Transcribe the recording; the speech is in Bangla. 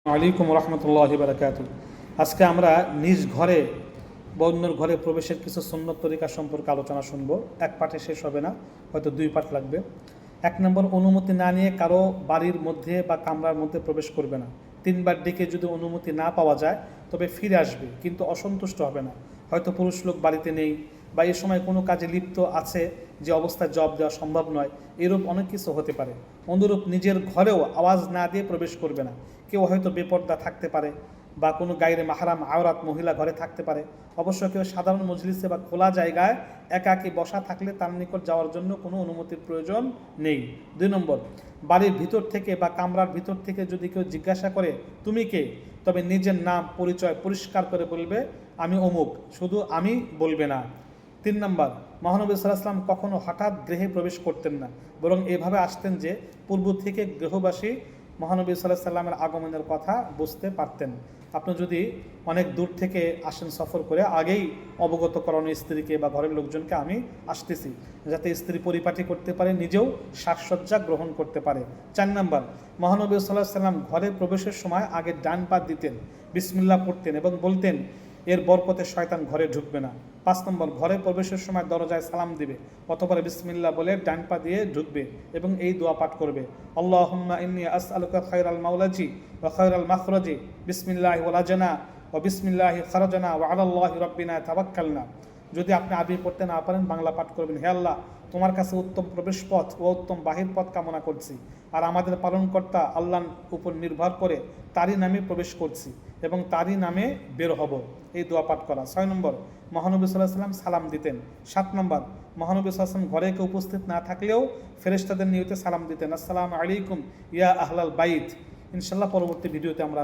আলাইকুম রহমতুল্লাহি বারাকাতু। আজকে আমরা নিজ ঘরে বা অন্যের ঘরে প্রবেশের কিছু সুন্নত তরিকা সম্পর্কে আলোচনা শুনব। এক পাঠে শেষ হবে না, হয়তো দুই পাঠ লাগবে। 1 নম্বর, অনুমতি না নিয়ে কারো বাড়ির মধ্যে বা কামরার মধ্যে প্রবেশ করবে না। 3বার ডেকে যদি অনুমতি না পাওয়া যায় তবে ফিরে আসবে, কিন্তু অসন্তুষ্ট হবে না। হয়তো পুরুষ লোক বাড়িতে নেই বা এই সময় কোনো কাজে লিপ্ত আছে যে অবস্থায় জবাব দেওয়া সম্ভব নয়, এরূপ অনেক কিছু হতে পারে। অনুরূপ নিজের ঘরেও আওয়াজ না দিয়ে প্রবেশ করবে না। কেউ হয়তো বেপর্দা থাকতে পারে বা কোনো গায়রে মাহরাম আওরাত মহিলা ঘরে থাকতে পারে। অবশ্য কেউ সাধারণ মজলিসে বা খোলা জায়গায় একাকী বসা থাকলে তার নিকট যাওয়ার জন্য কোনো অনুমতির প্রয়োজন নেই। 2 নম্বর, বাড়ির ভিতর থেকে বা কামরার ভিতর থেকে যদি কেউ জিজ্ঞাসা করে তুমি কে, তবে নিজের নাম পরিচয় পরিষ্কার করে বলবে আমি অমুক, শুধু আমি বলবে না। 3 নম্বর, মহানবী সাল্লাল্লাহু আলাইহি ওয়াসাল্লাম কখনো হঠাৎ গৃহে প্রবেশ করতেন না, বরং এভাবে আসতেন যে পূর্ব থেকে গৃহবাসী মহানবী সাল্লাল্লাহু আলাইহি ওয়াসাল্লামের আগমনের কথা বুঝতে পারতেন। আপনি যদি অনেক দূর থেকে আসেন সফর করে, আগেই অবগত করানো স্ত্রীকে বা ঘরের লোকজনকে আমি আসতেছি, যাতে স্ত্রী পরিপাটি করতে পারে, নিজেও সাজসজ্জা গ্রহণ করতে পারে। 4 নম্বর, মহানবী সাল্লাল্লাহু আলাইহি ওয়াসাল্লাম ঘরে প্রবেশের সময় আগে ডান পা দিতেন, বিসমিল্লাহ পড়তেন এবং বলতেন এর বরকতে শয়তান ঘরে ঢুকবে না। 5 নম্বর, ঘরে প্রবেশের সময় দরজায় সালাম দিবে, অতঃপর বিসমিল্লাহ বলে ডান পা দিয়ে ঢুকবে এবং এই দোয়া পাঠ করবে, আল্লাহুম্মা ইন্নী আসআলুকা খায়রাল মাওলাজি ওয়া খায়রাল মাখরাজি বিসমিল্লাহি ওয়ালাজনা ওয়া বিসমিল্লাহি খারাজনা ওয়া আলাল্লাহি রাব্বিনা তাওয়াক্কালনা। যদি আপনি আরবি পড়তে না পারেন, বাংলা পাঠ করবেন, হে আল্লাহ, তোমার কাছে উত্তম প্রবেশ পথ ও উত্তম বাহির পথ কামনা করছি, আর আমাদের পালনকর্তা আল্লাহর উপর নির্ভর করে তারই নামে প্রবেশ করছি এবং তারই নামে বের হব। এই দোয়া পাঠ করা। 6 নম্বর, মহানবী সাল্লাল্লাহু আলাইহি ওয়াসাল্লাম সালাম দিতেন। 7 নম্বর, মহানবী সাল্লাল্লাহু আলাইহি ওয়াসাল্লাম ঘরে কেউ উপস্থিত না থাকলেও ফেরেশতাদের নিয়তে সালাম দিতেন, আসসালামু আলাইকুম ইয়া আহলাল বাইত। ইনশাল্লাহ পরবর্তী ভিডিওতে আমরা